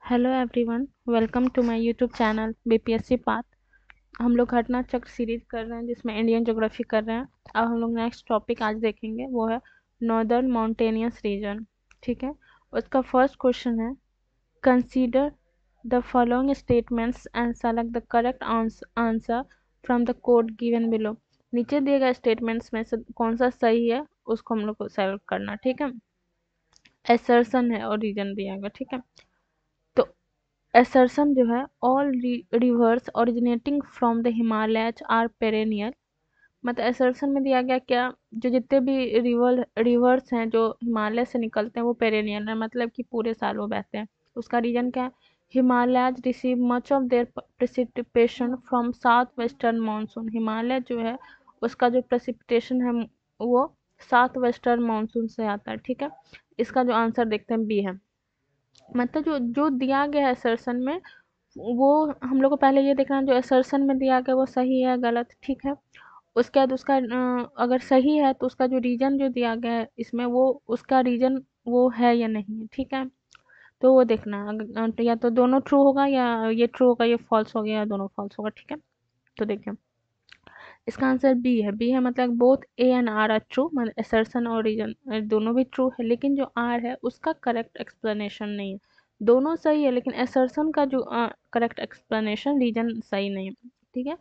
Hello everyone, welcome to my YouTube channel BPSC path. हम लोग घटना चक्र सीरीज कर रहे हैं जिसमें इंडियन ज्योग्राफी कर रहे हैं। अब हम लोग नेक्स्ट टॉपिक आज देखेंगे, वो है नॉर्दर्न माउंटेनियस रीजन। ठीक है, उसका फर्स्ट क्वेश्चन है, consider the following statements and select the correct answer from the code given below. नीचे दिए गए स्टेटमेंट्स में से कौन सा सही है उसको हम लोग को सेलेक्ट करना। ठीक है, एसर्शन है और रीजन दिया गया। ठीक है, तो assertion जो है, all rivers originating from the Himalayas are perennial। मतलब assertion में दिया गया क्या, जो जितने भी रिवर्स हैं जो हिमालय से निकलते हैं वो पेरेनियल है, मतलब कि पूरे साल वो बहते हैं। उसका रीजन क्या है, Himalayas receive much of their precipitation from south western monsoon. Himalaya जो है उसका जो प्रेसिपिटेशन है वो साउथ वेस्टर्न मानसून से आता है। ठीक है, इसका जो आंसर देखते हैं बी है। मतलब जो जो दिया गया है असर्शन में, वो हम लोग को पहले ये देखना है जो असर्शन में दिया गया वो सही है गलत। ठीक है, उसके बाद उसका अगर सही है तो उसका जो रीजन जो दिया गया है इसमें, वो उसका रीजन वो है या नहीं है। ठीक है, तो वो देखना है। तो या तो दोनों ट्रू होगा, या ये ट्रू होगा ये फॉल्स हो गया, या दोनों फॉल्स होगा। ठीक है, तो देखिए इसका आंसर बी है। बी है मतलब both A and R are true, मतलब असर्शन और रीजन दोनों भी ट्रू है, लेकिन जो आर है उसका करेक्ट एक्सप्लेनेशन नहीं है। दोनों सही है लेकिन असर्शन का जो करेक्ट एक्सप्लेनेशन, रीजन सही नहीं है। ठीक है,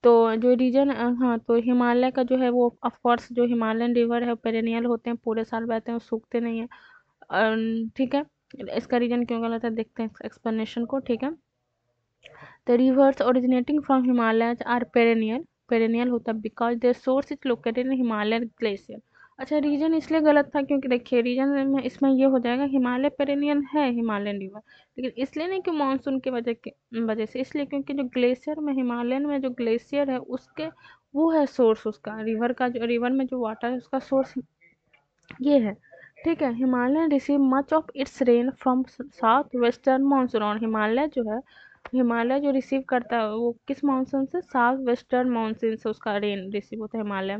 तो जो रीजन, हाँ, तो हिमालय का जो है वो ऑफ कोर्स जो हिमालयन रिवर है पेरेनियल होते हैं, पूरे साल बहते हैं, वो सूखते नहीं है। ठीक है, इसका रीजन क्यों गलत है देखते हैं एक्सप्लेनेशन को। ठीक है, The rivers originating from Himalayas are perennial। perennial होता है because their source is located in Himalayan glacier। अच्छा, रीजन इसलिए गलत था क्योंकि देखिए रीजन में इसमें ये हो जाएगा, हिमालय पेरेनियल है हिमालयन रिवर, लेकिन इसलिए नहीं कि मानसून की वजह से, इसलिए क्योंकि जो ग्लेशियर में, हिमालयन में जो ग्लेशियर है उसके, वो है सोर्स उसका, रिवर का जो रिवर में जो वाटर है उसका सोर्स ये है। ठीक है, Himalaya receive much of its rain from south western monsoon. और हिमालय जो है, हिमालय जो रिसीव करता है वो किस मानसून से, साउथ वेस्टर्न मानसून से उसका रेन रिसीव होता है हिमालय।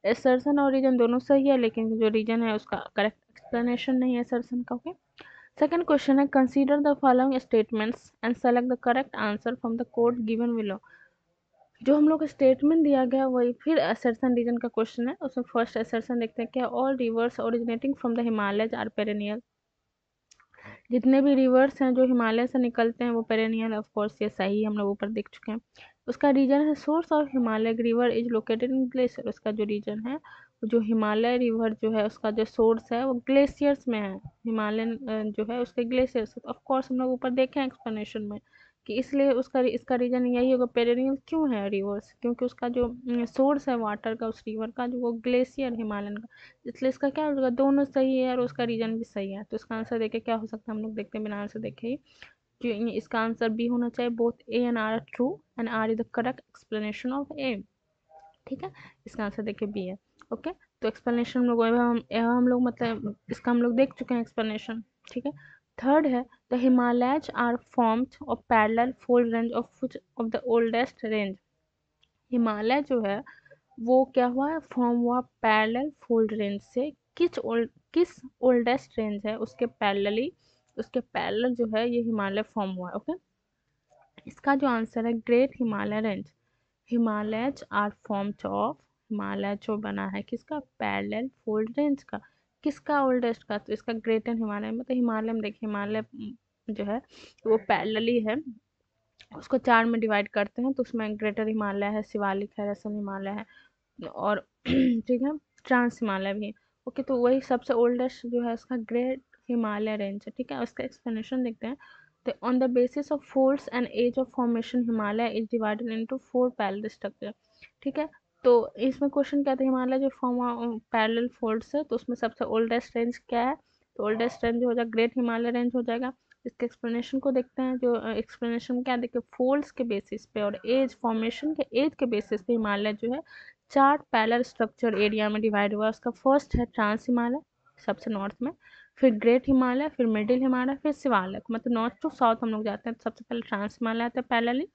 एसर्सन और रीजन दोनों सही है, लेकिन जो रीजन है उसका करेक्ट एक्सप्लेनेशन नहीं है एसर्सन का। ओके, सेकंड क्वेश्चन है, consider the following statements and select the correct answer from the code given below. जो हम लोग को स्टेटमेंट दिया गया वही फिर असर्शन रीजन का क्वेश्चन है, उसमें फर्स्ट असर्शन देखते हैं क्या, all rivers originating from the Himalayas are perennial. जितने भी रिवर्स हैं जो हिमालय से निकलते हैं वो पेरेनियल, ऑफ कोर्स ये सही हम लोग ऊपर देख चुके हैं। उसका रीजन है, source of Himalaya river is located in glacier. उसका जो रीजन है, जो हिमालय रिवर जो है उसका जो सोर्स है वो ग्लेशियर्स में है, हिमालयन जो है उसके ग्लेशियर्स। ऑफ कोर्स हम लोग ऊपर देखे हैं एक्सप्लेनेशन में कि इसलिए उसका इसका रीजन यही होगा, पेरेनियल क्यों है रिवर्स, क्योंकि उसका जो सोर्स है वाटर का उस रिवर का, जो वो ग्लेशियर हिमालयन का, इसलिए इसका क्या होगा, दोनों सही है और उसका रीजन भी सही है। तो इसका आंसर देखे क्या हो सकता है, हम लोग देखते हैं बिना आंसर देखे ही, जो इसका आंसर बी होना चाहिए, both A and R are true and R is the correct explanation of A. ठीक है, इसका आंसर देखिए बी है। ओके, तो एक्सप्लेनेशन हम लोग हम लोग मतलब इसका हम लोग देख चुके हैं एक्सप्लेनेशन। ठीक है, थर्ड है, the Himalayas are formed of parallel fold range of which of the oldest range. Himalaya जो है वो क्या हुआ है, फॉर्म हुआ पैरेलल फोल्ड रेंज से। किस ओल्डेस्ट रेंज है उसके पैरेलली, उसके पैरेलल जो है ये हिमालय फॉर्म हुआ है। ओके, इसका जो आंसर है great Himalaya range. Himalayas are formed of, Himalaya जो बना है किसका, पैरेलल फोल्ड रेंज का। किसका, ओल्डेस्ट का, तो इसका ग्रेटर हिमालय, मतलब हिमालय में देखिए हिमालय जो है वो पैरेलली है, उसको चार में डिवाइड करते हैं तो उसमें ग्रेटर हिमालय है, शिवालिक है, रसन हिमालय है और ठीक है, ट्रांस हिमालय भी है। ओके, तो वही सबसे ओल्डेस्ट जो है उसका ग्रेट हिमालय रेंज है। ठीक है, उसका एक्सप्लेनेशन देखते हैं। तो on the basis of folds and age of formation Himalaya is divided into 4 parallel structure. ठीक है, तो इसमें क्वेश्चन क्या था, हिमालय जो फॉर्म पैरेलल फोल्ड्स है तो उसमें सबसे ओल्डेस्ट रेंज क्या है, तो ओल्डेस्ट रेंज हो जाएगा ग्रेट हिमालय रेंज हो जाएगा। इसके एक्सप्लेनेशन को देखते हैं, जो एक्सप्लेनेशन क्या देखिए, फोल्ड्स के बेसिस पे और एज, फॉर्मेशन के एज के बेसिस पे हिमालय जो है चार पैरेलल स्ट्रक्चर एरिया में डिवाइड हुआ। उसका फर्स्ट है ट्रांस हिमालय सबसे नॉर्थ में, फिर ग्रेट हिमालय, फिर मिडिल हिमालय, फिर शिवालिक, मतलब नॉर्थ टू साउथ हम लोग जाते हैं तो सबसे पहले ट्रांस हिमालय आता है पैरेलली।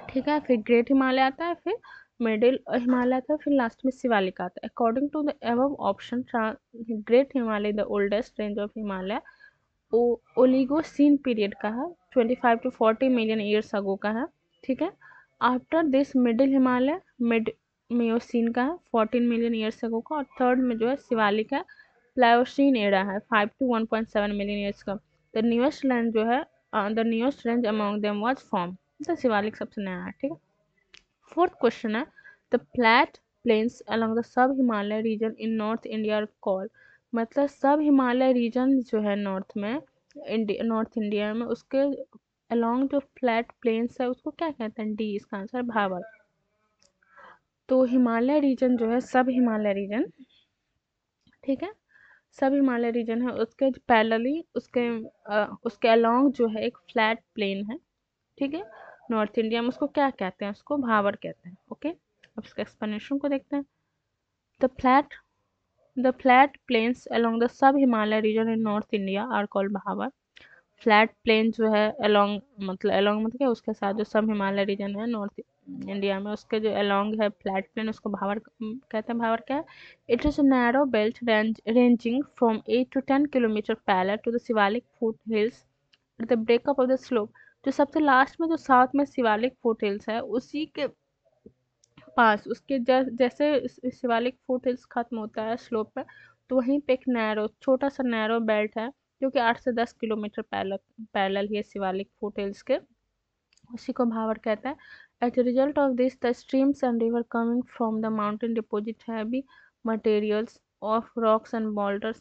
ठीक है, फिर ग्रेट हिमालय आता है, फिर मिडिल हिमालय आता है, फिर लास्ट में शिवालिक आता है। According to the above option, great Himalaya the oldest range of Himalaya Oligocene period का है, 25 to 40 मिलियन ईयर्स अगो का है, ठीक है। After this middle Himalaya mid Miocene का है, 14 मिलियन ईयर्स अगो का। और थर्ड में जो है शिवालिक है, प्लायोसीन एरा है, 5 to 1.7 मिलियन ईयर्स का। द न्यूएस्ट लैंड जो है, the newest range among them was form, तो शिवालिक सबसे नया है, ठीक है। फोर्थ क्वेश्चन है, the flat plains along the sub Himalaya region in north India are called, मतलब सब हिमालय रीजन जो है नॉर्थ में, नॉर्थ इंडिया में, उसके अलॉन्ग जो फ्लैट प्लेन्स है उसको क्या कहते हैं? डी इसका आंसर भावर। तो हिमालय रीजन जो है, सब हिमालय रीजन, ठीक है, सब हिमालय रीजन है, उसके पैरेलली उसके अलॉन्ग जो है एक फ्लैट प्लेन है, ठीक है, नॉर्थ इंडिया में, उसको क्या कहते हैं? उसको भावर कहते हैं, ओके। अब इसका एक्सप्लेनेशन को देखते हैं। The flat the flat plains along the sub Himalaya region in north India are called Bhabar. Flat plain जो है अलोंग मतलब क्या, उसके साथ जो सब हिमालय रीजन है नॉर्थ इंडिया में, उसके जो अलोंग है फ्लैट प्लेन, उसको भावर कहते हैं। भावर क्या है? It is narrow belt ranging from 8 to 10 kilometre parallel to the Shivalik foot hills at the breakup of the slope. जो सबसे लास्ट में जो साउथ में शिवालिक फुट हिल्स है, उसी के पास, उसके जैसे शिवालिक फुट हिल्स खत्म होता है स्लोप पे, तो वहीं पे एक नैरो, छोटा सा नैरो बेल्ट है, जो कि 8 से 10 किलोमीटर पैरेलल ही है शिवालिक फुट हिल्स के, उसी को भावर कहते हैं। As a result of this, the streams and river coming from the mountain deposit heavy materials of rocks and boulders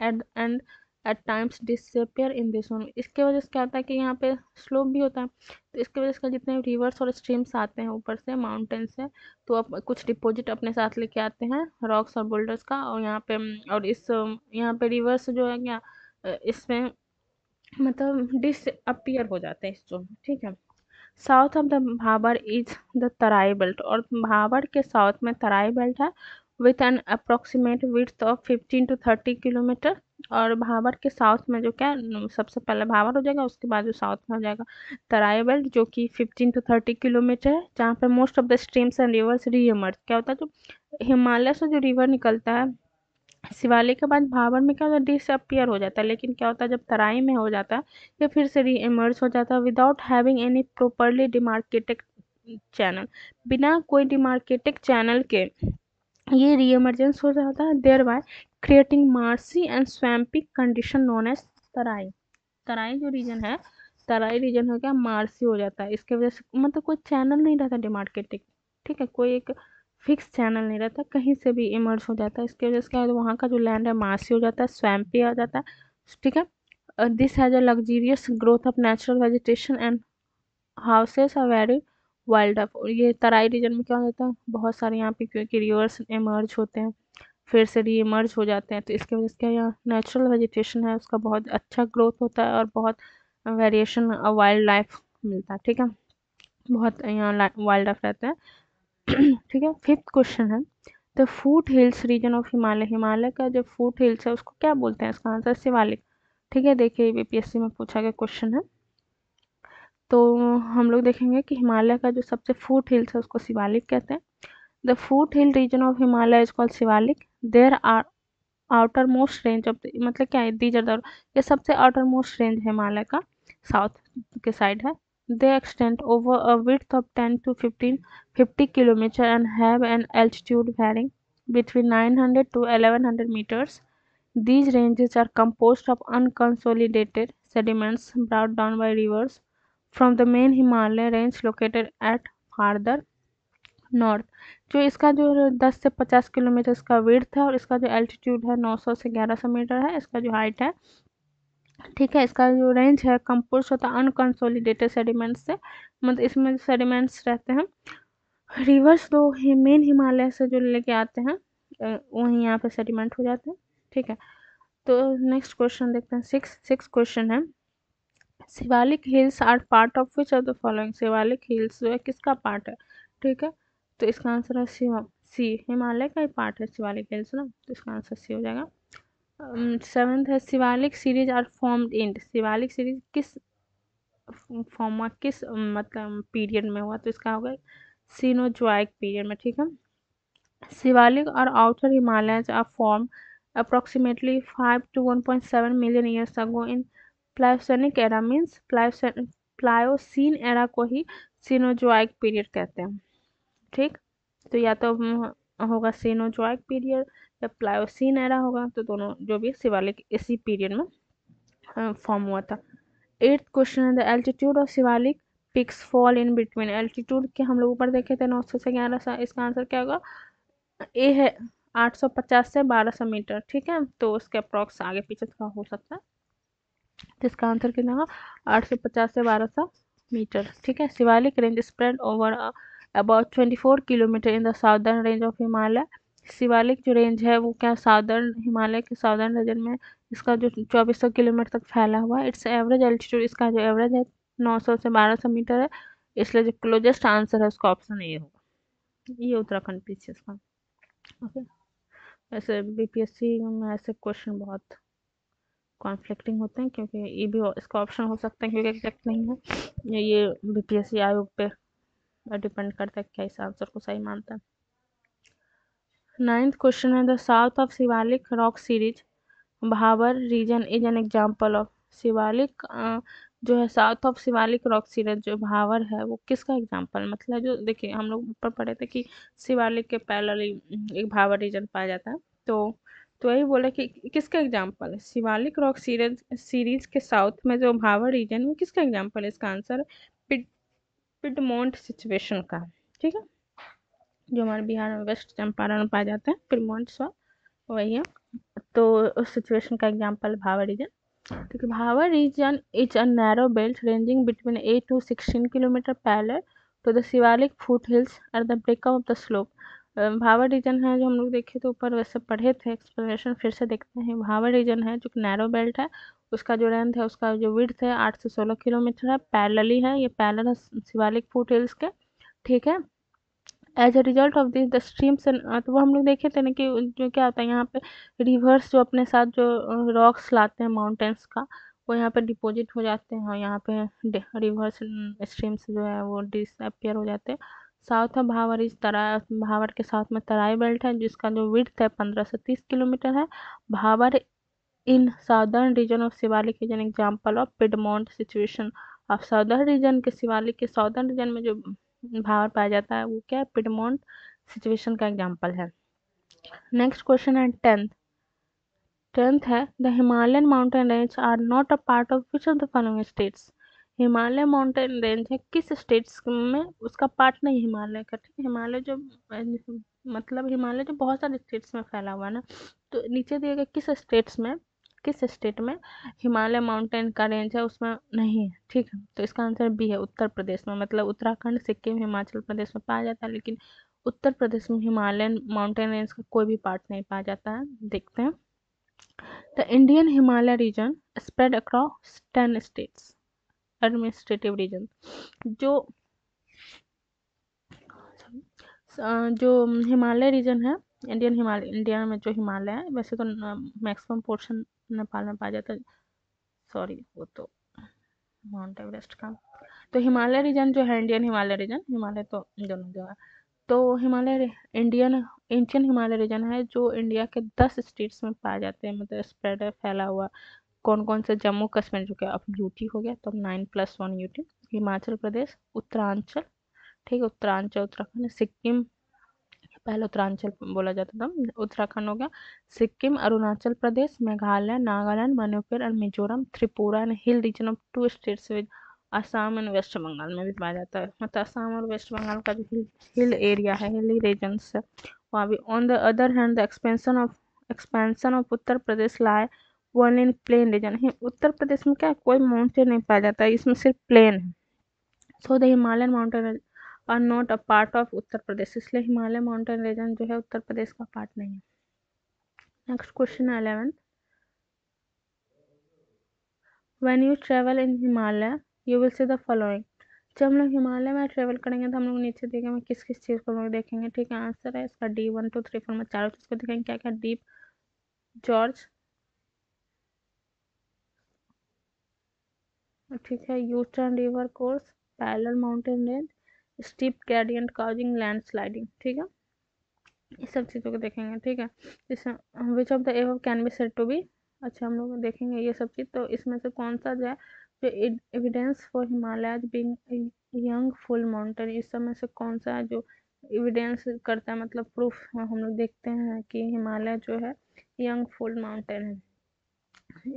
and at times disappear in this one। इसके वजह से क्या होता है कि यहाँ पे स्लोप भी होता है, तो इसकी वजह से जितने रिवर्स और स्ट्रीम्स आते हैं ऊपर से माउंटेन से, तो अब कुछ डिपॉजिट अपने साथ लेके आते हैं रॉक्स और बोल्डर्स का, और यहाँ पे और इस यहाँ पे रिवर्स जो है क्या, इसमें मतलब डिसअपियर हो जाते हैं इस जोन में, ठीक है। South of the Bhabar is the Terai belt, और भाबर के साउथ में तराई बेल्ट है, with an approximate width of 15 to 30 kilometre. और भाबर के साउथ में जो क्या सबसे पहले भाबर हो जाएगा, उसके बाद जो साउथ में हो जाएगा तराई बेल्ट, जो कि 15 to 30 किलोमीटर है, जहाँ पे most of the streams and reverse री इमर्ज। क्या होता है, जो हिमालय से जो रिवर निकलता है शिवालिक के बाद भाबर में क्या होता है, डिसअपियर हो जाता है, लेकिन क्या होता है जब तराई में हो जाता है ये फिर से री इमर्ज हो जाता है, without having any properly demarcated channel, बिना कोई डिमार्केटेड चैनल के ये री इमर्जेंस हो जाता है, thereby creating marshy and swampy condition known as Terai. Terai जो रीजन है, तराई रीजन हो गया मार्सी हो जाता है, इसके वजह से मतलब कोई चैनल नहीं रहता डिमार्केटिंग, ठीक है, कोई एक फिक्स चैनल नहीं रहता, कहीं से भी इमर्ज हो जाता है, इसकी वजह से क्या है, वहाँ का जो लैंड है मार्सी हो जाता है, स्वैम्पी आ जाता है, ठीक है। This has a luxurious growth of natural vegetation and houses are very wild life. और ये तराई रीजन में क्या होता है, बहुत सारे यहाँ पे क्योंकि रिवर्स इमर्ज होते हैं फिर से री इमर्ज हो जाते हैं, तो इसकी वजह से क्या यहाँ नेचुरल वेजिटेशन है उसका बहुत अच्छा ग्रोथ होता है, और बहुत वेरिएशन वाइल्ड लाइफ मिलता है, ठीक है, बहुत यहाँ वाइल्ड लाइफ रहता है। ठीक है। फिफ्थ क्वेश्चन है, the foot hills region of Himalaya, Himalaya का जो फूट हिल्स है उसको क्या बोलते हैं? इसका आंसर शिवालिक, ठीक है। देखिए बीपीएससी में पूछा गया क्वेश्चन है, तो हम लोग देखेंगे कि हिमालय का जो सबसे फूट हिल्स है उसको शिवालिक कहते हैं। The foot hill region of Himalaya is called Shivalik. There are outer most range of मतलब क्या है, दीज आर द, ये सबसे आउटर मोस्ट रेंज हिमालय का साउथ के साइड है। They extend over a width of 10 to 50 kilometre and have an altitude varying between 900 to 1100 meters. These ranges are composed of unconsolidated sediments brought down by rivers from the main Himalaya range located at farther north. जो इसका जो 10 से 50 kilometre इसका width है, और इसका जो altitude है 900 से 1100 मीटर है, इसका जो हाइट है, ठीक है। इसका जो रेंज है कंपोज होता है अनकंसोलिडेटेड सेडिमेंट्स से, मतलब इसमें सेडिमेंट्स रहते हैं रिवर्स दो मेन हिमालय से जो लेके आते हैं, वहीं यहाँ पे सेडिमेंट हो जाते हैं, ठीक है। तो नेक्स्ट क्वेश्चन देखते हैं, सिक्स क्वेश्चन है, Shivalik hills are part of which of the following, Shivalik hills जो है किसका पार्ट है, ठीक है। तो इसका आंसर है सी, हिमालय का ही पार्ट है शिवालिक हिल्स ना, तो इसका आंसर सी हो जाएगा। सेवेंथ है, Shivalik series are formed in, Shivalik series किस फॉर्म किस मतलब पीरियड में हुआ, तो इसका होगा सीनोजोइक पीरियड में, ठीक है। शिवालिक और outer Himalayas are form approximately 5 to 1.7 million years ago in Pliocenic era means Pliocene era को ही Cenozoic period कहते हैं। ठीक, तो या तो होगा Cenozoic period या Pliocene era होगा, तो दोनों जो भी शिवालिक इसी पीरियड में फॉर्म हुआ था। 8th क्वेश्चन है the altitude of Shivalik peaks fall in between. Altitude के हम लोग ऊपर देखे थे 900 से 1100, इसका आंसर क्या होगा? ए है 850 से 1200 मीटर। ठीक है, तो उसके अप्रॉक्स आगे पीछे थोड़ा हो सकता है, तो इसका आंसर कितना होगा? 850 से 1200 मीटर। ठीक है, Shivalik range spread over about 24 kilometre in the southern range of Himalaya. Shivalik जो रेंज है वो क्या साउदर्न हिमालय के साउदर्न रीजन में इसका जो 2400 किलोमीटर तक फैला हुआ है। इट्स एवरेज एल्टीट्यूड, इसका जो एवरेज है 900 से 1200 मीटर है, इसलिए जो क्लोजेस्ट आंसर है उसका ऑप्शन ए होगा। ये उत्तराखंड पीछे इसका। ओके, ऐसे बीपीएससी में ऐसे क्वेश्चन बहुत कॉन्फ्लिक्टिंग होते हैं, क्योंकि ये भी इसका ऑप्शन हो सकता है क्योंकि एग्जैक्ट नहीं है। ये बीपीएससी आयोग पे डिपेंड करता है क्या इस आंसर को सही मानता है। 9th क्वेश्चन है the south of Shivalik rock series Bhabar region is an example of. Shivalik जो है south of Shivalik rock series जो भावर है वो किसका एग्जाम्पल, मतलब जो देखिए हम लोग ऊपर पढ़े थे कि शिवालिक के पैरेलल एक भावर रीजन पाया जाता है, तो वही बोला कि किसका एग्जाम्पल है शिवालिक रॉक सीरीज के साउथ में जो भावर रीजन वो किसका एग्जाम्पल है? इसका आंसर पिड पिडमोंट सिचुएशन का। ठीक है, जो हमारे बिहार में वेस्ट चंपारण में पाया जाता है पिडमोंट स्वा, वही है। तो उस सिचुएशन का एग्जाम्पल भावर रीजन। क्योंकि Bhabar region is a narrow belt ranging between 8 to 16 kilometre parallel to the Shivalik foot hills at the breakup of the slope. Bhabar region है जो हम लोग देखे तो ऊपर वैसे पढ़े थे, एक्सप्लेनेशन फिर से देखते हैं। भावर रीजन है जो नैरो बेल्ट है, उसका जो लेंथ है उसका जो विड्थ है 8 से 16 किलोमीटर है, पैरेलली है, ये पैरेलल है शिवालिक फुट हिल्स के। ठीक है, as a result of this the streams, तो वो हम लोग देखे थे ना कि जो क्या होता है यहाँ पे रिवर्स जो अपने साथ जो रॉक्स लाते हैं माउंटेन्स का, वो यहाँ पे डिपॉजिट हो जाते हैं और यहाँ पे रिवर्स स्ट्रीम्स जो है वो डिसअपियर हो जाते हैं। साउथ ऑफ भावर इस तरह भावर के साथ में तराई बेल्ट है जिसका जो विड्थ है 15 से 30 किलोमीटर है। भावर इन southern region of Shivalik is an example of Piedmont situation. Of southern region के शिवालिक के साउदर्न रीजन में जो भावर पाया जाता है वो क्या है? पिडमोंट सिचुएशन का एग्जाम्पल है। नेक्स्ट क्वेश्चन है 10th है the Himalayan mountain range are not a part of which of the following states. Himalaya mountain range है किस स्टेट्स में उसका पार्ट नहीं हिमालय का। ठीक है, हिमालय जो मतलब हिमालय जो बहुत सारे स्टेट्स में फैला हुआ है ना, तो नीचे दिए गए किस स्टेट में हिमालय माउंटेन का रेंज है उसमें नहीं है। ठीक है, तो इसका आंसर बी है उत्तर प्रदेश में, मतलब उत्तराखंड सिक्किम हिमाचल प्रदेश में पाया जाता है, लेकिन उत्तर प्रदेश में हिमालयन माउंटेन रेंज का कोई भी पार्ट नहीं पाया जाता है। देखते हैं, the Indian Himalaya region spread across 10 states administrative region. जो जो हिमालय रीजन है, इंडिया में जो हिमालय है, वैसे तो मैक्सिमम पोर्शन नेपाल में पाया जाता है, सॉरी वो तो माउंट एवरेस्ट का। तो हिमालय रीजन जो है इंडियन हिमालय रीजन, हिमालय तो दोनों जगह, तो इंडियन एंशियन हिमालय रीजन है जो इंडिया के 10 स्टेट्स में पाए जाते हैं, मतलब स्प्रेड है फैला हुआ। कौन कौन से? जम्मू कश्मीर जो कि अब यूटी हो गया, तो 9+1 यूटी। हिमाचल प्रदेश, उत्तरांचल, ठीक है, उत्तरांचल उत्तराखंड, सिक्किम, पहले उत्तरांचल बोला जाता था, उत्तराखंड हो गया, Sikkim, Arunachal Pradesh, Meghalaya, Nagaland, Manipur and Mizoram, Tripura and hill region of 2 states with Assam and West Bengal में भी पाया जाता है। मतलब असम और वेस्ट बंगाल का जो हिल एरिया है, हिली रीजन्स है वहाँ भी। On the other hand the expansion of Uttar Pradesh lie one in plain region. Uttar Pradesh में क्या कोई माउंटेन नहीं पाया जाता है, इसमें सिर्फ प्लेन है। So the Himalayan mountain are not a part of Uttar Pradesh, इसलिए हिमालय माउंटेन रीजन जो है उत्तर प्रदेश का पार्ट नहीं है। नेक्स्ट क्वेश्चन है 11th, when you travel in Himalaya you will see the following. जब हम लोग हिमालय में ट्रेवल करेंगे तो हम लोग नीचे देखेंगे किस किस चीज़ को हम लोग देखेंगे। ठीक है, आंसर है इसका डी 1 2 3 4 में चारों चीज़ को देखेंगे। क्या क्या? डीप जॉर्ज, ठीक है, U turn river course, parallel mountain range, steep gradient causing landsliding. ठीक है, इस सब चीज़ों को देखेंगे, ठीक है। जैसे which of the above can be said to be, अच्छा हम लोग देखेंगे ये सब चीज़। तो इसमें से कौन सा जो है जो evidence for Himalaya being young full mountain, इस सब में से कौन सा है जो एविडेंस करता है, मतलब प्रूफ हम लोग देखते हैं कि हिमालय जो है यंग फुल माउंटेन है।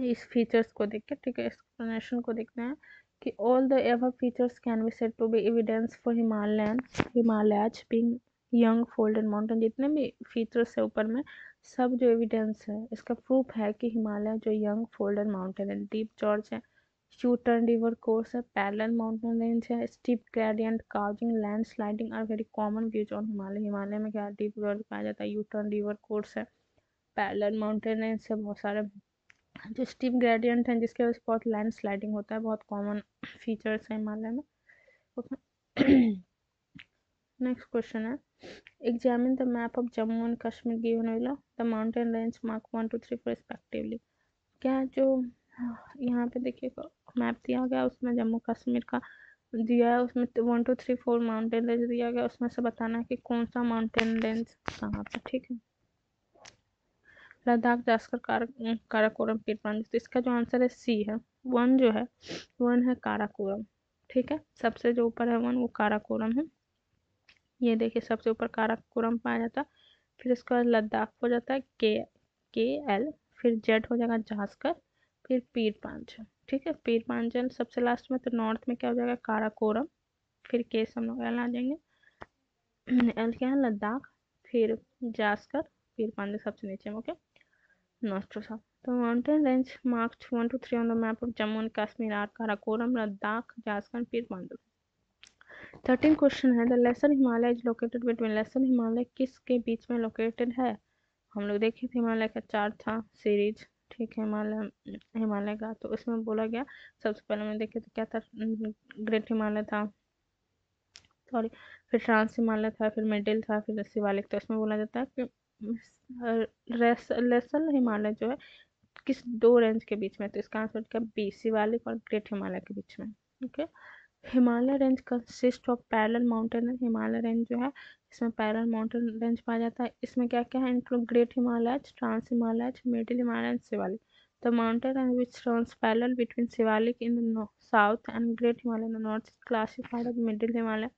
इस फीचर्स को देख के, ठीक है, एक्सप्लेनेशन को देखते हैं कि all the above features can be said to be evidence for Himalayas being young folded mountain. जितने भी फीचर्स है ऊपर में, सब जो एविडेंस है इसका प्रूफ है कि हिमालय जो यंग फोल्डेड माउंटेन है, डीप जॉर्ज है, यू टर्न रिवर कोर्स है, पैरेलल माउंटेन रेंज है, steep gradient, causing, land sliding are very common views on Himalaya. Himalaya में क्या डीप जॉर्ज पाया जाता है, यू टर्न रिवर कोर्स है, पैरेलल माउंटेन रेंज से बहुत सारे जो स्टीप ग्रेडियंट हैं जिसके वजह से बहुत लैंड स्लाइडिंग होता है, बहुत कॉमन फीचर्स है हिमालय में। नेक्स्ट क्वेश्चन है, examine the map of Jammu and Kashmir given below the mountain range mark 1 2 3 respectively. क्या जो यहाँ पे देखिए मैप दिया गया उसमें जम्मू कश्मीर का दिया है, उसमें 1 2 3 4 माउंटेन रेंज दिया गया, उसमें से बताना है कि कौन सा माउंटेन रेंज कहाँ पे, ठीक है। लद्दाख, जास्कर, काराकोरम, पीरपांज। तो इसका जो आंसर है सी है, वन जो है, वन है काराकोरम, ठीक है। सबसे जो ऊपर है वन वो काराकोरम है। ये देखिए सबसे ऊपर काराकोरम पाया जाता है, फिर इसके बाद लद्दाख हो जाता है के एल, फिर जेड हो जाएगा जास्कर, फिर पीर पांचल, ठीक है। पीर पांचल सबसे लास्ट में, तो नॉर्थ में क्या हो जाएगा काराकोरम, फिर के से हम लोग एल आ जाएंगे, एल क्या है लद्दाख, फिर जास्कर, पीर पांचल सबसे नीचे में, okay. Not to south. The mountain range marked 1 to 3 on the map of Jammu and Kashmir are Karakoram, Ladakh, Jharkhand, Pir Panjal। 13 question है, the lesser Himalaya is located between, lesser Himalaya किसके बीच में लोकेटेड है। हम लोग देखे थे हिमालय का चार्ट था सीरीज, ठीक है, हिमालय हिमालय का। तो उसमें बोला गया सबसे पहले मैं देखे तो क्या था, ग्रेट हिमालय था, सॉरी, फिर ट्रांस हिमालय था, फिर मिडिल था, फिर शिवालिक। तो इसमें बोला जाता है कि लेसर हिमालय जो है किस दो रेंज के बीच में, तो इसका आंसर क्या बी, शिवालिक और ग्रेट हिमालय के बीच में, okay. Himalaya range consist of parallel mountain, Himalaya range जो है इसमें पैरेलल माउंटेन रेंज पाया जाता है। इसमें क्या क्या है, include great Himalaya, trans Himalaya, middle Himalaya, Shivalik. The mountain range which runs parallel between Shivalik in the south and great Himalaya in the north classified as middle Himalaya.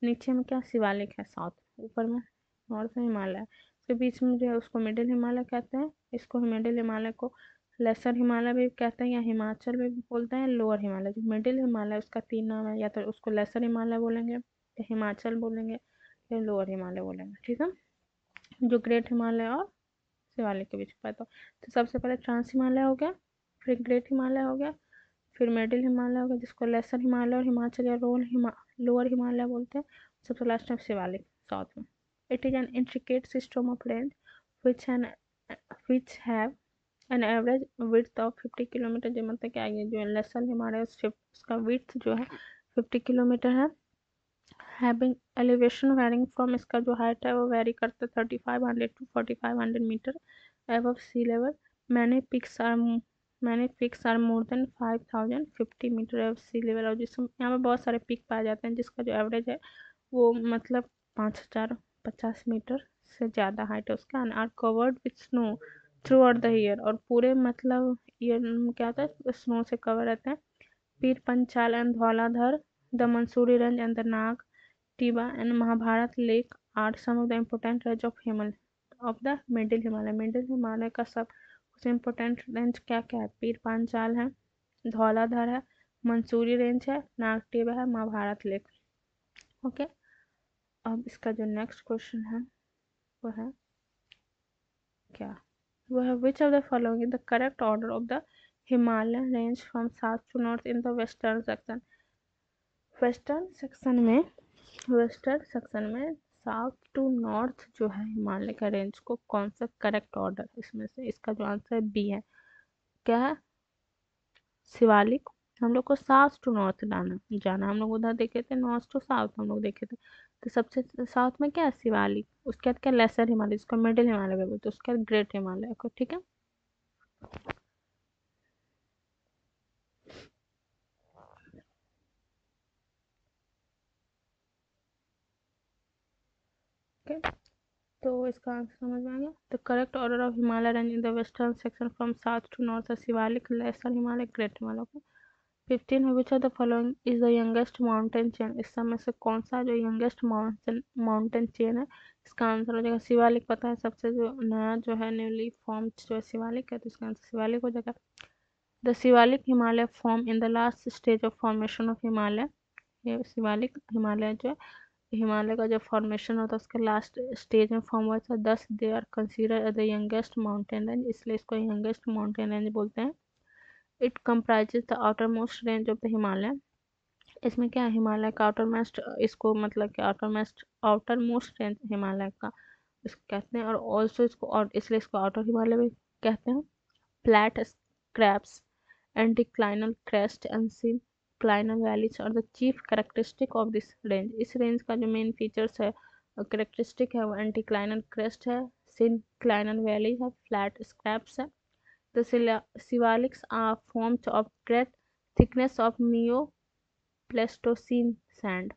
नीचे में क्या शिवालिक है साउथ, ऊपर में नॉर्थ में हिमालय है, इसके बीच में जो है उसको मिडिल हिमालय कहते हैं। इसको मिडिल हिमालय को लेसर हिमालय भी कहते हैं, या हिमाचल भी बोलते हैं, लोअर हिमालय। जो मिडिल हिमालय उसका तीन नाम है, या तो उसको लेसर हिमालय बोलेंगे, या हिमाचल बोलेंगे, या लोअर हिमालय बोलेंगे, ठीक है। जो ग्रेट हिमालय और शिवालिक के बीच में, तो सबसे पहले ट्रांस हिमालय हो गया, फिर ग्रेट हिमालय हो गया, फिर मिडिल हिमालय हो गया जिसको लेसर हिमालय और हिमाचल या लोअर हिमालय बोलते हैं, सबसे लास्ट में शिवालिक साउथ में। It is an intricate system of range which an which have an average width of 50 kilometre. जो मतलब क्या है, जो लेसर हिमालय उसका विड्थ जो है 50 किलोमीटर है। हैविंग एलिवेशन वेरिंग फ्रॉम, इसका जो हाइट है वो वेरी करता है 3500 to 4500 metre above sea level. Many peaks are more than 5050 metre above sea level. और जिसमें यहाँ पे बहुत सारे पिक पाए जाते हैं जिसका जो एवरेज है वो मतलब 5050 मीटर से ज़्यादा हाइट है उसका। And are covered with snow throughout the year, और पूरे मतलब ईयर क्या होता है स्नो से कवर रहते हैं। Pir Panjal and Dhauladhar, the Mussoorie range and the Nag Tibba and Mahabharat Lekh are some of the important range of the middle Himalaya. Middle Himalaya का सब कुछ इम्पोर्टेंट रेंज क्या क्या है, पीर पंचाल है, धौलाधर है, मंसूरी रेंज है, नाग टिबा है, महाभारत लेक, ओके। अब इसका जो नेक्स्ट क्वेश्चन है वो है क्या, वो है which of the following is the correct order of the Himalayan range from south to north in the western section. Western section में साउथ टू नॉर्थ जो है हिमालय का रेंज को कौन सा करेक्ट ऑर्डर, इसमें से इसका जो आंसर बी है, क्या है शिवालिक। हम लोग को साउथ टू नॉर्थ जाना, हम लोग उधर देखे थे, नॉर्थ टू साउथ हम लोग देखे थे। तो सबसे साउथ में क्या है शिवालिक, उसके बाद क्या लेसर हिमालय, इसको मिडिल हिमालय भी बोलते हैं, उसके बाद ग्रेट हिमालय को, ठीक है। ओके, तो इसका आंसर समझ में आ गया। The correct order of Himalaya range in the western section from south to north है शिवालिक, लेसर हिमालय, ग्रेट हिमालय। 15 है which of the following is the youngest mountain chain, इस समय से कौन सा जो यंगेस्ट माउंटेन चेन है। इसका आंसर हो जाएगा शिवालिक। पता है सबसे जो नया जो है न्यूली फॉर्म जो है शिवालिक है, तो इसका आंसर शिवालिक हो जाएगा। The Shivalik Himalaya form in the last stage of formation of Himalaya, ये शिवालिक हिमालय जो है हिमालय का जो फॉर्मेशन होता है उसके लास्ट स्टेज में फॉर्म हुआ था। 10 they are consider the youngest mountain range, इसलिए इसको यंगेस्ट माउंटेन रेंज बोलते हैं। It comprises the outer most range of the Himalaya, इसमें क्या है हिमालय का आउटर मोस्ट, इसको मतलब कि आउटर मोस्ट रेंज हिमालय का इसको कहते हैं। और ऑल्सो इसको और इसलिए इसको आउटर हिमालय भी कहते हैं। Flat scraps and declinal crest and synclinal valleys are the chief characteristic of this range। इस रेंज का जो मेन फीचर्स है करेक्टरिस्टिक है वो एंटीक्लाइनल क्रेस्ट है, synclinal वैली है, फ्लैट स्क्रैप्स है। The Shivaliks are formed of great thickness of Neo-Pleistocene sand।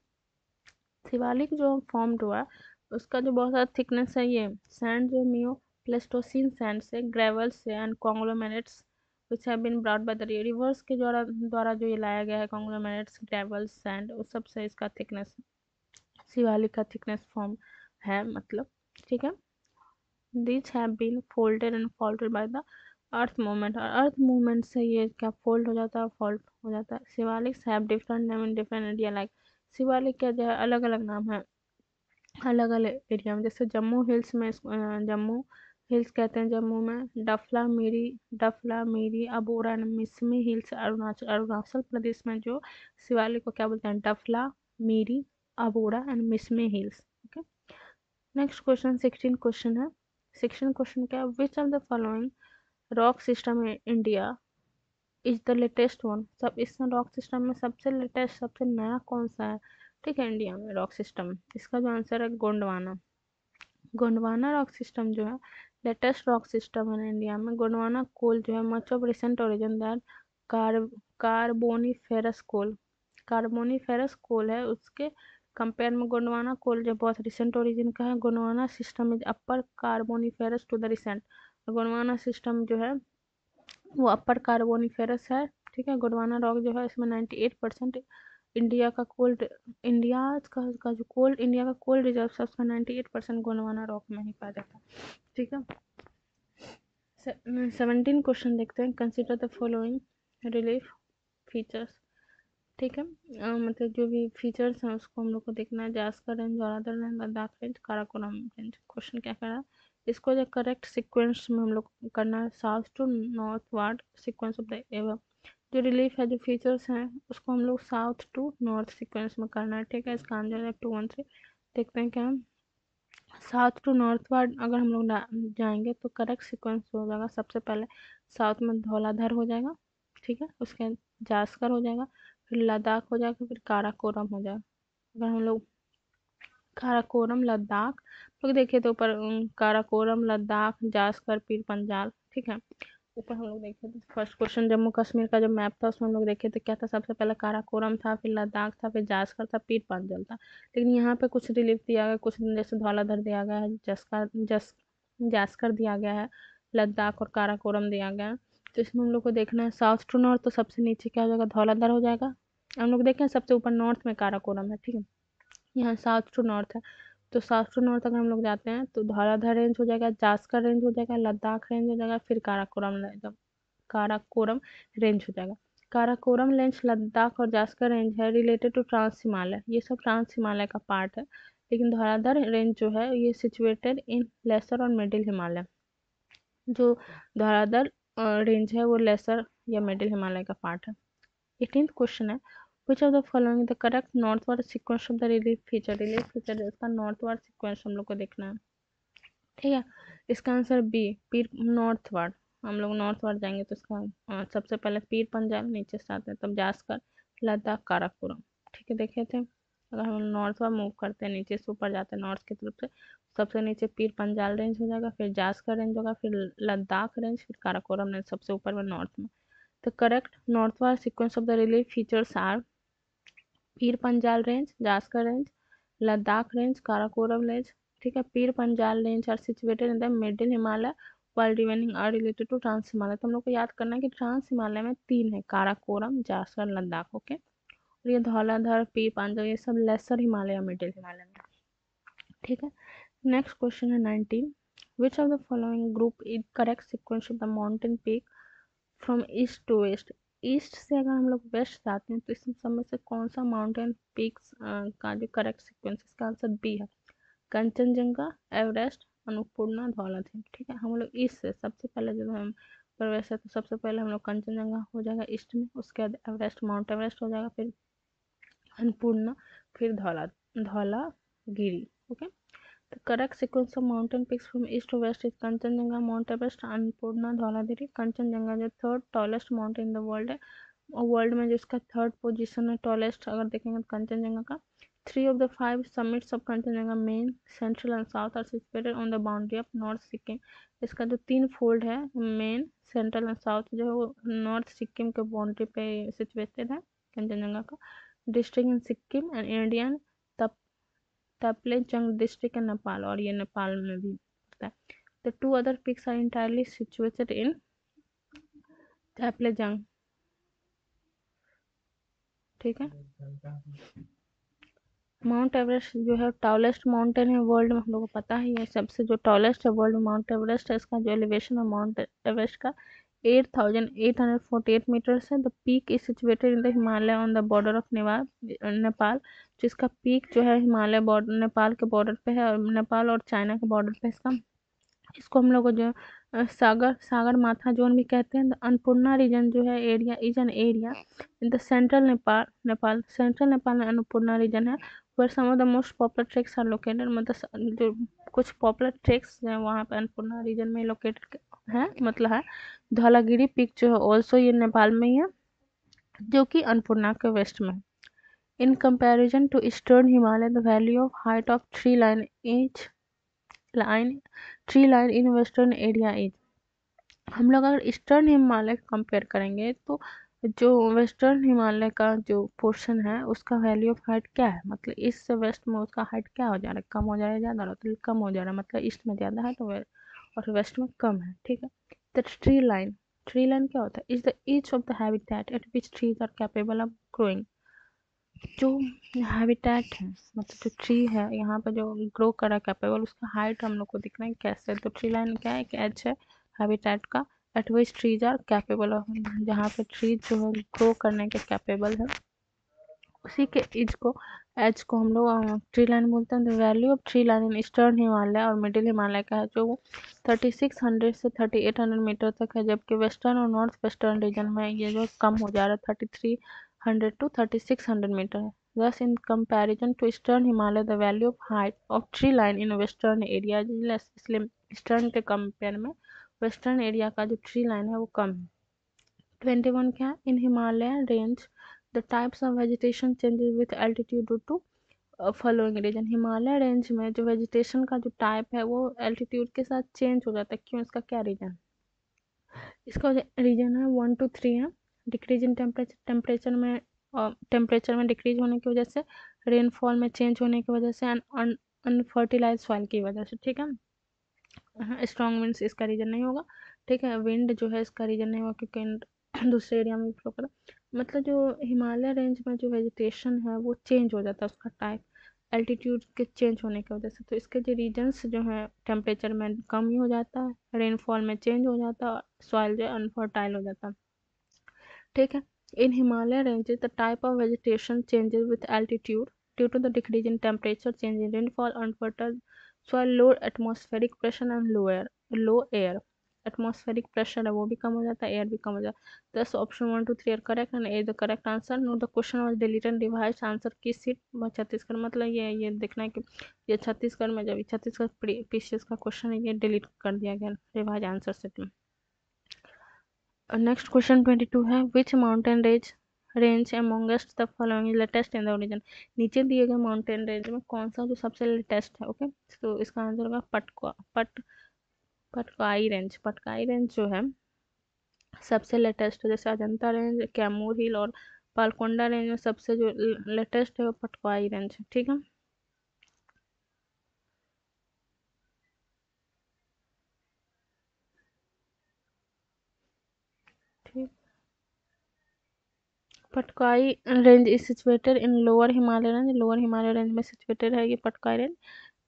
Shivalik जो फॉर्म्ड हुआ है उसका जो बहुत सारा थिकनेस है ये सैंड जो मियो प्लेस्टोसिन सैंड से, ग्रेवल से and conglomerates which have been brought by the reverse के द्वारा जो ये लाया गया है कॉन्ग्लोमेरेट्स, ग्रेवल, सैंड, उस सब से इसका थिकनेस शिवालिक का थिकनेस फॉर्म है मतलब। ठीक है। these have been folded and faulted by the earth movement, और अर्थ मूवमेंट से ये क्या फोल्ड हो जाता है, फॉल्ट हो जाता है। Shivaliks have different name in different area, like Shivalik का जो है अलग अलग नाम है अलग अलग एरिया में। जैसे जम्मू हिल्स में जम्मू हिल्स कहते हैं जम्मू में, डफला मीरी अबोरा एंड मिसमी हिल्स अरुणाचल अरुणाचल प्रदेश में जो शिवालिक को क्या बोलते हैं, Dafla Miri Abora and Mishmi hills. Okay. Next question 16 question है। 16 क्वेश्चन क्या है, which of the following rock system in India is the latest one, सब इस रॉक सिस्टम में सबसे लेटेस्ट सबसे नया कौन सा है। ठीक है, इंडिया में रॉक सिस्टम, इसका जो आंसर है गोंडवाना। गोंडवाना रॉक सिस्टम जो है लेटेस्ट रॉक सिस्टम है इंडिया में। गोंडवाना कोल जो है much of recent origin that car carboniferous coal, carboniferous coal है उसके कंपेयर में गोंडवाना कोल जो बहुत रिसेंट ओरिजिन का है। Gondwana system is upper carboniferous to the recent, Gondwana system जो है वो अपर कार्बोनिफेरस है। ठीक है, गोंडवाना रॉक जो है इसमें 98% इंडिया का कोल्ड इंडिया का जो कोल्ड इंडिया का कोल्ड रिजर्व है उसका 98% गोंडवाना रॉक में ही पाया जाता है। ठीक है। 17 क्वेश्चन देखते हैं। Consider the following relief features. ठीक है, मतलब जो भी फीचर्स हैं उसको हम लोग को देखना है। Zanskar range, Zorawar range, Ladakh range, Karakoram range. Question क्या कर रहा है, इसको जो करेक्ट सीक्वेंस में हम लोग करना है, south to northward sequence of the ever. जो रिलीफ है जो फीचर्स हैं उसको हम लोग साउथ टू नॉर्थ सीक्वेंस में करना है। ठीक है, इसका आंसर है 213। देखते हैं क्या साउथ टू नॉर्थ वार्ड अगर हम लोग जाएंगे तो करेक्ट सीक्वेंस हो जाएगा। सबसे पहले साउथ में धौलाधर हो जाएगा, ठीक है, उसके बाद जास्कर हो जाएगा, फिर लद्दाख हो जाएगा, फिर काराकोरम हो जाएगा। अगर हम लोग काराकोरम लद्दाख लोग देखे तो ऊपर काराकोरम लद्दाख जास्कर पीर पंजाल। ठीक है, ऊपर हम लोग देखे थे फर्स्ट क्वेश्चन जम्मू कश्मीर का जो मैप था उसमें हम लोग देखे थे क्या था, सबसे पहले काराकोरम था, फिर लद्दाख था, फिर जास्कर था, पीर पंजाल था। लेकिन यहाँ पे कुछ रिलीफ दिया गया, कुछ जैसे धौलाधर दिया गया है, जास्कर दिया गया है, लद्दाख और काराकोरम दिया गया है। तो इसमें हम लोग को देखना है साउथ टू नॉर्थ, तो सबसे नीचे क्या हो जाएगा, धौलाधर हो जाएगा। हम लोग देखें सबसे ऊपर नॉर्थ में काराकोरम है। ठीक है, यहाँ साउथ टू नॉर्थ है, तो साउथ टू नॉर्थ अगर हम लोग जाते हैं तो धौलाधर रेंज हो जाएगा, जास्कर रेंज हो जाएगा, लद्दाख रेंज हो जाएगा, फिर काराकोरम रेंज हो जाएगा। काराकोरम रेंज लद्दाख और जास्कर रेंज है रिलेटेड टू ट्रांस हिमालय, ये सब ट्रांस हिमालय का पार्ट है। लेकिन धौलाधर रेंज जो है ये सिचुएटेड इन लेसर और मिडिल हिमालय, जो धौलाधर रेंज है वो लेसर या मिडिल हिमालय का पार्ट है। 18th क्वेश्चन है, which of the following the correct northward sequence of the relief feature, relief feature इसका नॉर्थवर्ड सीक्वेंस हम लोग को देखना है। ठीक है, इसका आंसर बी पीर नॉर्थवर्ड, हम लोग नॉर्थवर्ड जाएंगे तो इसका सबसे पहले पीर पंजाल नीचे से आते हैं, तब जास्कर, लद्दाख, काराकोरम। ठीक है, देखे थे अगर हम नॉर्थवर्ड मूव करते हैं नीचे से ऊपर जाते हैं नॉर्थ की तरफ से, सबसे नीचे पीर पंजाल रेंज हो जाएगा, फिर जास्कर रेंज होगा, फिर लद्दाख रेंज, फिर काराकोरम रेंज सबसे ऊपर में नॉर्थ में। The correct northward sequence of the relief features are Pir Panjal range, Zaskar range, Ladakh range, Karakoram range, ठीक है। Pir Panjal range are situated in the middle Himalaya while remaining are related to trans Himalaya. तो हम लोग को याद करना है कि ट्रांस हिमालय में 3 है, काराकोरम, जासर, लद्दाख। ओके। और ये धौलाधर, पीर पंजाल, ये सब लेसर हिमालय, मिडिल हिमालय में। ठीक है। नेक्स्ट क्वेश्चन है 19, which of the following group is correct sequence of the mountain peak from east to west. East से अगर हम लोग वेस्ट जाते हैं तो इस सब में से कौन सा माउंटेन पीक्स का जो करेक्ट सीक्वेंस, इसका आंसर बी है, कंचनजंगा, एवरेस्ट, अन्नपूर्णा, धौलाधर। ठीक है। हम लोग ईस्ट से सबसे पहले जब हम प्रवेश है तो सबसे पहले हम लोग कंचनजंगा हो जाएगा ईस्ट में, उसके बाद एवरेस्ट, माउंट एवरेस्ट हो जाएगा, फिर अन्नपूर्णा, फिर Dhaulagiri. Okay. The correct sequence of mountain peaks from east to west is Kanchenjunga, Mount Everest, Annapurna, Dhaulagiri. Kanchenjunga जो third tallest mountain in the world है, वर्ल्ड में जिसका थर्ड पोजीशन है टॉलेस्ट अगर देखेंगे तो कंचनजंगा का। 3 of the 5 summits of Kanchenjunga main, central and south are situated on the boundary of North Sikkim। इसका जो 3 फोल्ड है, मेन, सेंट्रल एंड साउथ, जो है वो नॉर्थ सिक्किम के बाउंड्री पे सिचुएटेड है कंचनजंगा का। District in Sikkim and Indian Taplejung district in Nepal, और ये नेपाल में भी होता है। The 2 other peaks are entirely situated in तपलेजंग। ठीक है। माउंट एवरेस्ट जो है टॉलेस्ट माउंटेन है वर्ल्ड में, हम लोग को पता ही है, सबसे जो टॉलेस्ट है वर्ल्ड में माउंट एवरेस्ट है। इसका जो एलिवेशन है माउंट एवरेस्ट का 8848 मीटर्स है। The peak is situated in the Himalaya on the border of Nepal. जिसका पीक जो है हिमालय बॉर्डर, नेपाल के बॉर्डर पे है, और नेपाल और चाइना के बॉर्डर पे इसका। इसको हम लोग जो सागर माथा जोन भी कहते हैं। अन्नपूर्णा रीजन जो है area is an area in the central Nepal central Nepal में अन्नपूर्णा रीजन है, where some of the most popular treks are located। मतलब जो कुछ पॉपुलर ट्रेक्स हैं वहाँ पे अन्नपूर्णा रीजन में लोकेटेड है, मतलब है। धौलागिरी पीक जो है ऑल्सो ये नेपाल में ही है, जो कि अन्नपूर्णा के वेस्ट में। In comparison to eastern Himalaya, the value of height of tree line in western area is. हम लोग अगर ईस्टर्न हिमालय कंपेयर करेंगे तो जो वेस्टर्न हिमालय का जो पोर्शन है उसका वैल्यू ऑफ हाइट क्या है, मतलब ईस्ट से वेस्ट में उसका हाइट क्या हो जा रहा है, कम हो जा रहा है, ज़्यादा हो रहा है, तो कम हो जा रहा है, मतलब ईस्ट में ज़्यादा है तो और वेस्ट में कम है। ठीक है। द ट्री लाइन क्या होता है, is the edge of the habitat at which trees are capable of growing. जो हैबिटेट है, मतलब जो ट्री है यहाँ पे जो ग्रो करा कैपेबल, उसका हाइट हम लोग को दिखना है कैसे। तो ट्री लाइन क्या है, एक एज है हैबिटेट का, at which trees are capable of, जहाँ पे ट्रीज जो है ग्रो करने के कैपेबल है, उसी के एज को हम लोग ट्री लाइन बोलते हैं। The value of tree line in eastern Himalaya और मिडिल हिमालय का है जो 3600 से 3800 मीटर तक है, जबकि वेस्टर्न और नॉर्थ वेस्टर्न रीजन में ये जो कम हो जा रहा है, 3300 टू 3600 मीटर है। Thus, in comparison to eastern Himalaya, the value of height of tree line in western area is less। इसलिए ईस्टर्न के कंपेयर में वेस्टर्न एरिया का जो ट्री लाइन है वो कम है। 21 क्या है, in Himalaya range the types of vegetation changes with altitude due to following region. Himalaya range में जो वेजिटेशन का जो टाइप है वो एल्टीट्यूड के साथ चेंज हो जाता है, क्यों, इसका क्या रीजन। इसका रीजन है 1 to 3 है। डिक्रीज इन टेम्परेचर में डिक्रीज होने की वजह से, रेनफॉल में चेंज होने की वजह से, एंड अनफर्टिलाइज सॉइल की वजह से। ठीक है। स्ट्रॉन्ग विंड्स इसका रीजन नहीं होगा। ठीक है। विंड जो है इसका रीजन नहीं होगा क्योंकि दूसरे एरिया में फ्लो कर, मतलब जो हिमालय रेंज में जो वेजिटेशन है वो चेंज हो जाता है उसका टाइप एल्टीट्यूड के चेंज होने की वजह से। तो इसके जो रीजन्स जो है टेम्परेचर में कम ही हो जाता है, रेनफॉल में चेंज हो जाता है, सॉइल जो है अनफर्टाइल हो जाता है। ठीक है। In Himalaya ranges the type of vegetation changes with altitude due to the decrease in temperature, change in rainfall, unfertile soil, low atmospheric pressure and low air. Atmospheric pressure है वो भी कम हो जाता है, एयर भी कम हो जाता है। Thus option 1 to 3 are correct and a the correct answer. No the question was deleted revise answer key sheet Chhattisgarh, मतलब ये देखना है कि ये छत्तीसगढ़ में जब छत्तीसगढ़ पीसीएस का क्वेश्चन है ये डिलीट कर दिया गया रिवाइज आंसर सेट में। नेक्स्ट क्वेश्चन 22 है, which mountain range amongst the following latest in the origin. नीचे दिए गए माउंटेन रेंज में कौन सा जो सबसे लेटेस्ट है। ओके। तो इसका आंसर होगा पटकाई रेंज जो है सबसे लेटेस्ट है। जैसे अजंता रेंज, कैमूर हिल और पालकोंडा रेंज में सबसे जो लेटेस्ट है वो पटकाई रेंज है। ठीक है। ठीक। Patkai range is situated in lower Himalaya range, lower Himalaya range में सिचुएटेड है ये Patkai range.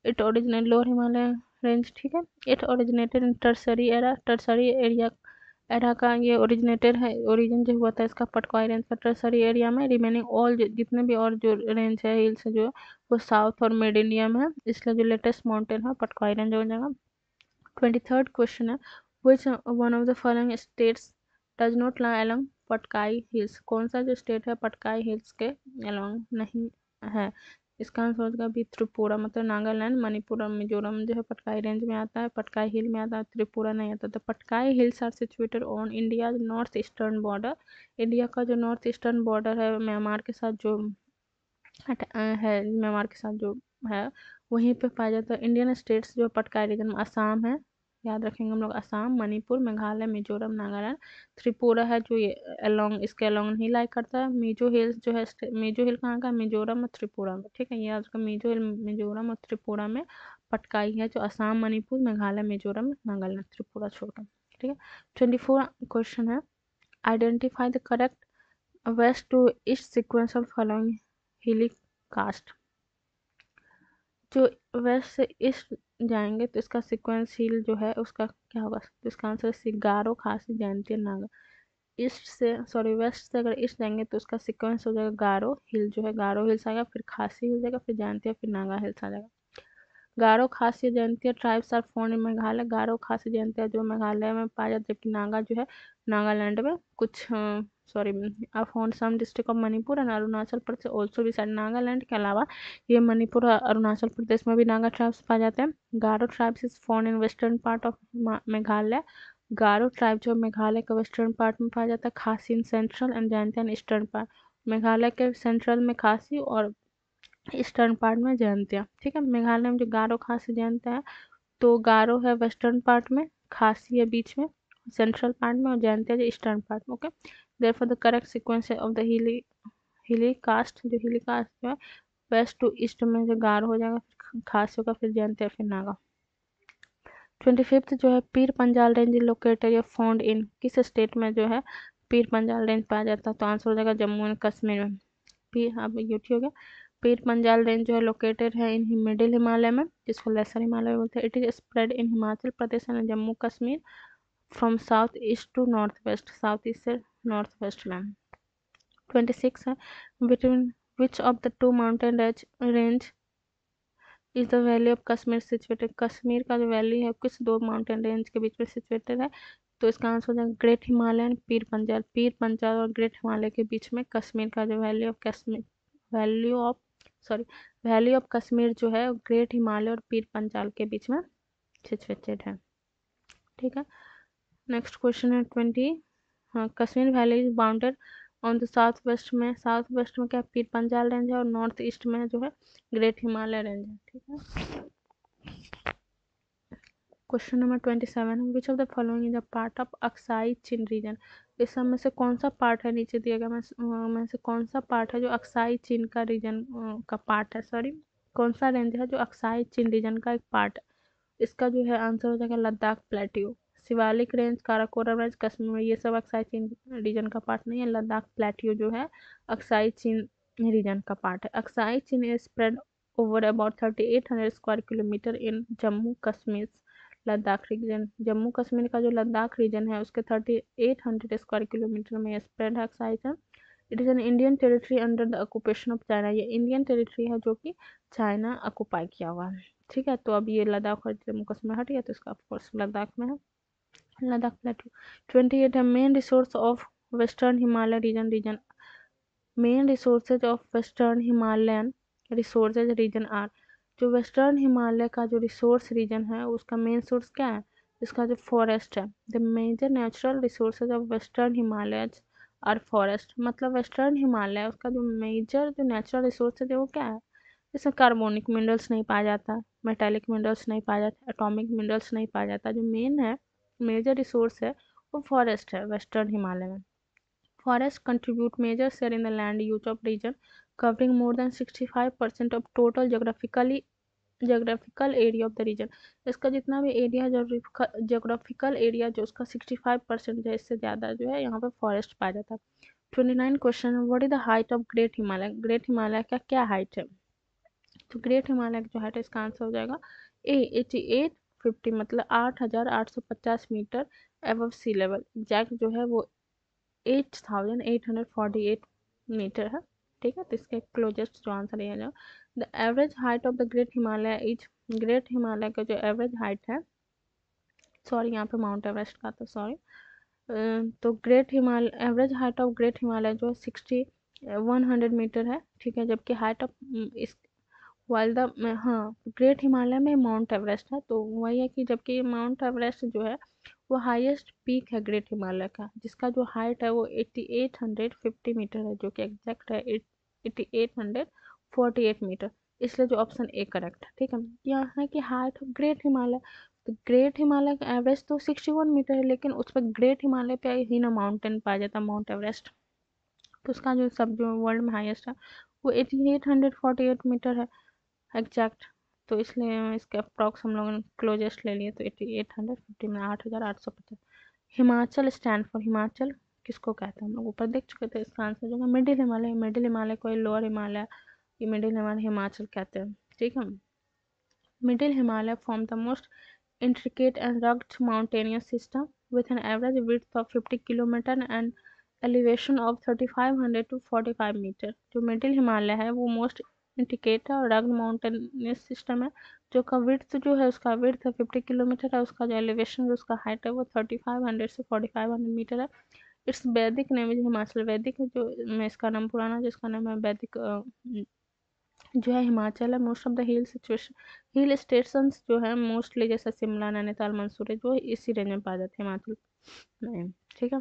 It originate lower Himalaya range, ठीक है। It originated in tertiary era, tertiary era का ये ओरिजिनेटेड है, ओरिजिन जो हुआ था इसका पटकाई रेंज का टर्सरी एरिया में। रिमेनिंग ऑल जितने भी और जो रेंज है हिल्स जो है वो साउथ और मिड इंडिया में है, इसलिए जो लेटेस्ट माउंटेन है पटकाई रेंज हो जाएगा। 23rd क्वेश्चन है, which one of the following states does not lie along Patkai hills, कौन सा जो स्टेट है पटकाई हिल्स के अलोंग नहीं है। इसका आंसर होगा भी त्रिपुरा, मतलब नागालैंड, मणिपुर और मिजोरम जो है पटकाई रेंज में आता है, पटकाई हिल में आता है, त्रिपुरा नहीं आता। तो Patkai hills are situated on India north eastern border, India का जो नॉर्थ ईस्टर्न बॉर्डर है म्यांमार के साथ जो है, म्यांमार के साथ जो है वहीं पे पाया जाता है। इंडियन स्टेट्स जो पटकाई रीजन में आसाम है, याद रखेंगे हम लोग, आसाम, मणिपुर, मेघालय, मिजोरम, नागालैंड, त्रिपुरा है जो ये अलोंग, इसके अलोंग नहीं लाई करता है। मिजो हिल्स जो है, मिजो हिल कहाँ का, मिजोरम और त्रिपुरा में, ठीक है। ये आपका मिजो हिल मिजोरम और त्रिपुरा में पटकाई है, जो आसाम, मणिपुर, मेघालय, मिजोरम, नागालैंड, त्रिपुरा छोड़कर, ठीक है। 24 क्वेश्चन है, identify the correct west to east sequence of following hilly caste, जो वेस्ट से ईस्ट जाएंगे तो इसका सीक्वेंस हिल जो है उसका क्या होगा, तो इसका आंसर गारो, खासी, जयंती, नागा। ईस्ट से सॉरी वेस्ट से अगर ईस्ट जाएंगे तो उसका सीक्वेंस हो जाएगा गारो हिल जो है, गारो हिल्स आएगा, फिर खासी हिल जाएगा, फिर जयंती, फिर नागा हिल्स आ जाएगा। Garo, Khasi, Jaintia tribes are found in Meghalaya, Garo, Khasi, Jaintia जो मेघालय में पाया जाता है, जबकि नागा जो है नागालैंड में कुछ sorry are found some district of Manipur and Arunachal Pradesh also भी साइड, नागालैंड के अलावा ये मणिपुर और अरुणाचल प्रदेश में भी नागा ट्राइब्स पाए जाते हैं। Garo tribes is found in western part of Meghalaya, Garo tribe जो मेघालय के वेस्टर्न पार्ट में पाया जाता है, खासी in central and Jaintia in eastern part, Meghalaya के सेंट्रल में खासी और ईस्टर्न पार्ट में जयंतिया, ठीक है। मेघालय में जो गारो, खासी, जयंतिया है, तो गारो है वेस्टर्न पार्ट में, खासी है बीच में सेंट्रल पार्ट में, और जयंतिया जो ईस्टर्न पार्ट में, okay. Therefore the correct sequence of the hilly caste, जो हिली कास्ट जो है वेस्ट टू ईस्ट में जो गारो हो जाएगा, फिर खासी होगा, फिर जयंतिया, फिर नागा। 25th जो है, पीर पंजाल रेंज लोकेटेड या फाउंड इन, किस स्टेट में जो है पीर पंजाल रेंज पाया जाता है, तो आंसर हो जाएगा जम्मू एंड कश्मीर में। पीर अब यूटी हो गया। पीर पंजाल रेंज जो है लोकेटेड है इन मिडिल हिमालय में, जिसको लेसर हिमालय बोलते हैं। It is spread in Himachal Pradesh and Jammu Kashmir from south east to north west, south east से नॉर्थ वेस्ट में। 26 है, between which of the two mountain range is the valley of Kashmir situated, Kashmir का जो वैली है किस दो माउंटेन रेंज के बीच में सिचुएटेड है, तो इसका आंसर हो जाएगा ग्रेट हिमालय एंड पीर पंजाल, पीर पंजाल और ग्रेट हिमालय के बीच में कश्मीर का जो valley of Kashmir, valley of sorry valley of Kashmir जो है ग्रेट हिमालय और पीर पंजाल के बीच में सिचुएटेड है, ठीक है। नेक्स्ट क्वेश्चन है 20, हाँ, Kashmir valley is bounded on the south west में, साउथ वेस्ट में क्या पीर पंजाल रेंज है, और नॉर्थ ईस्ट में जो है ग्रेट हिमालय रेंज है, ठीक है। Question number 27, which of the following is a part of Aksai Chin region, इस सब में से कौन सा पार्ट है, नीचे दिया गया में से कौन सा पार्ट है जो अक्साई चिन का रीजन का पार्ट है, सॉरी कौन सा रेंज है जो अक्साई चिन रीजन का एक पार्ट है, इसका जो है आंसर हो जाएगा Ladakh plateau, Shivalik range, Karakoram range, Kashmir, ये सब अक्साई चीन रीजन का पार्ट नहीं है। लद्दाख प्लेट्यू जो है अक्साई चीन रीजन का पार्ट है। Aksai Chin is spread over about 3800 square kilometre in Jammu Kashmir Ladakh region, Jammu Kashmir का जो लद्दाख रीजन है उसके 3800 स्क्वायर किलोमीटर में स्प्रेड है Aksai Chin. It is an Indian territory under the occupation of China, ये इंडियन टेरिटरी है जो कि चाइना ऑक्यूपाई किया हुआ है, ठीक है। तो अब ये लद्दाख और जम्मू कश्मीर हट गया, तो इसका ऑफकोर्स लद्दाख में है, लद्दाख प्लेटू। 28 है, main resource of western Himalaya region, main resources of western Himalayan resources region are, जो वेस्टर्न हिमालय का जो रिसोर्स रीजन है उसका मेन सोर्स क्या है, इसका जो फॉरेस्ट है। The major natural resources of western Himalaya are forest, मतलब वेस्टर्न हिमालय उसका जो मेजर जो नेचुरल रिसोर्सेज है वो क्या है, इसमें कार्बोनिक मिनरल्स नहीं पाया जाता, मेटालिक मिनरल्स नहीं पाया जाता, एटॉमिक मिनरल्स नहीं पाया जाता, जो मेन है मेजर रिसोर्स है वो फॉरेस्ट है वेस्टर्न हिमालय में। Forest contribute major share in the land use of region, covering more than 65% of total geographically geographical area of the region, इसका जितना भी एरिया, जोग्राफिकल एरिया जो उसका 65% है, इससे ज़्यादा जो है यहाँ पे फॉरेस्ट पाया जाता है। 29 question, what is the height of great Himalaya, great Himalaya का क्या हाइट है? तो ग्रेट हिमालय का जो हाइट है इसका आंसर हो जाएगा ए 8850, मतलब 8850 metre above sea level. Exact जो है वो 8848 मीटर है। ठीक है, तो इसका क्लोजेस्ट जो आंसर है जो the average height of the great Himalaya is, great Himalaya का जो एवरेज हाइट है, सॉरी यहाँ पे माउंट एवरेस्ट का, तो सॉरी, तो great Himalaya, average height of great Himalaya जो 100 मीटर है। ठीक है, जबकि हाइट ऑफ इस वाइल द, हाँ, ग्रेट हिमालय में माउंट एवरेस्ट है, तो वही है कि जबकि माउंट एवरेस्ट जो है वो हाईएस्ट पीक है ग्रेट हिमालय का, जिसका जो हाइट है वो 8850 मीटर है, जो कि एग्जैक्ट है 8848 मीटर। इसलिए जो ऑप्शन ए करेक्ट है। ठीक है, यहाँ है कि हाइट ऑफ ग्रेट हिमालय, तो ग्रेट हिमालय का एवरेज तो 61 मीटर है, लेकिन उस पर ग्रेट हिमालय पे ही ना माउंटेन पाया जाता, माउंट एवरेस्ट। तो उसका जो सब जो वर्ल्ड में हाईएस्ट है वो 8848 मीटर है एग्जैक्ट। तो इसलिए इसके अप्रॉक्स हम लोगों ने क्लोजेस्ट ले लिए, तो 8850 में 8850। हिमाचल स्टैंड फॉर, हिमाचल किसको कहते हैं हम लोग ऊपर देख चुके थे, इसका आंसर जो है मिडिल हिमालय, मिडिल हिमालय कोई लोअर हिमालय, ये मिडिल हिमालय हिमाचल कहते हैं। ठीक है, middle Himalaya form the most intricate and rugged mountainous system with an average width of 50 kilometer and elevation of 3500 to 45 metre. जो मिडिल हिमालय है वो मोस्ट इंट्रिकेट और रग्ड माउंटेनियस सिस्टम है, जो का विड्थ जो है उसका विड्थ है 50 किलोमीटर है, उसका जो एलिवेशन जो उसका हाइट है वो 3500 से 4500 मीटर है। इट्स वैदिक नेम इज हिमाचल, वैदिक जो में इसका नाम पुराना जिसका नाम है वैदिक जो है हिमाचल है। Most of the hill situation, hill station जो है मोस्टली जैसे शिमला, नैनीताल, मंसूरी जो इसी रेंज में पाए जाते हैं हिमाचल में। ठीक है,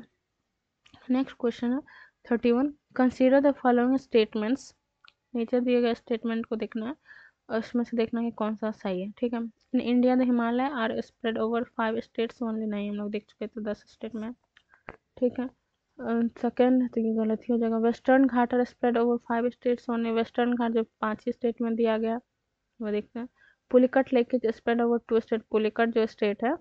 नेक्स्ट क्वेश्चन है 31, कंसीडर द फॉलोइंग स्टेटमेंट्स, नीचे दिए गए स्टेटमेंट को देखना है और उसमें से देखना है कौन सा सही है। ठीक है, in India the Himalaya are spread over 5 states only, नहीं हम लोग देख चुके थे 10 स्टेट में। ठीक है, सेकेंड तो ये गलत ही हो जाएगा, western ghat are spread over 5 states only, western ghat जो 5 ही स्टेट में दिया गया वो देखते हैं। Pulicat lake is spread over 2 state, Pulicat जो स्टेट है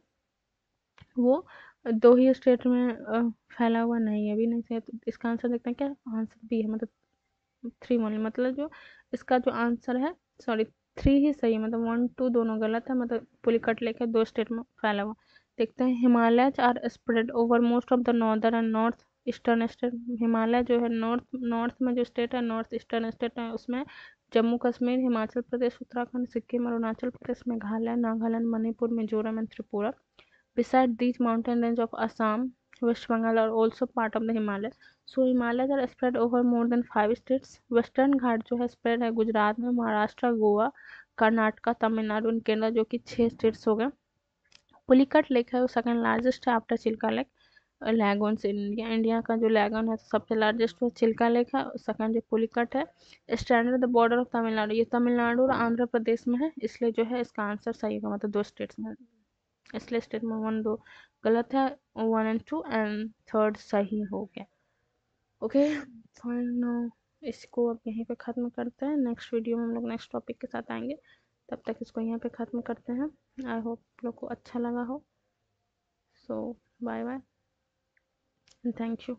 वो 2 ही स्टेट में फैला हुआ नहीं है, अभी नहीं सही, तो इसका आंसर देखते हैं क्या, आंसर बी है, मतलब 3 ओनली, मतलब जो इसका जो आंसर है, सॉरी 3 ही सही, मतलब 1 2 दोनों गलत है, मतलब पुलिकट लेक है 2 स्टेट में फैला हुआ। देखते हैं, Himalaya are spread over most of the northern and north eastern state, Himalaya जो है नॉर्थ नॉर्थ में जो स्टेट है, नॉर्थ ईस्टर्न स्टेट है, उसमें Jammu Kashmir, Himachal Pradesh, Uttarakhand, Sikkim, Arunachal Pradesh, Meghalaya, Nagaland, Manipur, Mizoram and Tripura. Beside these mountain range of Assam, West Bengal are also part of the Himalaya. So Himalayas are spread over more than 5 states. Western घाट जो है spread है गुजरात में, Maharashtra, Goa, Karnataka, Tamil Nadu and Kerala, जो कि 6 स्टेट्स हो गए। पुलिकट लेक है वो सेकंड लार्जेस्ट है आफ्टर चिल्का लेक, लैगोन से इंडिया, इंडिया का जो लैगोन है सबसे लार्जेस्ट वो चिल्का लेक है, सेकंड जो पुलिकट है। Stand the border of Tamil Nadu, ये तमिलनाडु और आंध्र प्रदेश में है, इसलिए जो है इसका आंसर सही होगा, मतलब 2 स्टेट्स में, इसलिए स्टेटमेंट 1 2 गलत है, 1 एंड 2 एंड थर्ड सही हो गया। ओके फाइन, इसको अब यहीं पे ख़त्म करते हैं, नेक्स्ट वीडियो में हम लोग नेक्स्ट टॉपिक के साथ आएंगे, तब तक इसको यहाँ पे ख़त्म करते हैं। आई होप लोग को अच्छा लगा हो, so bye bye and thank you.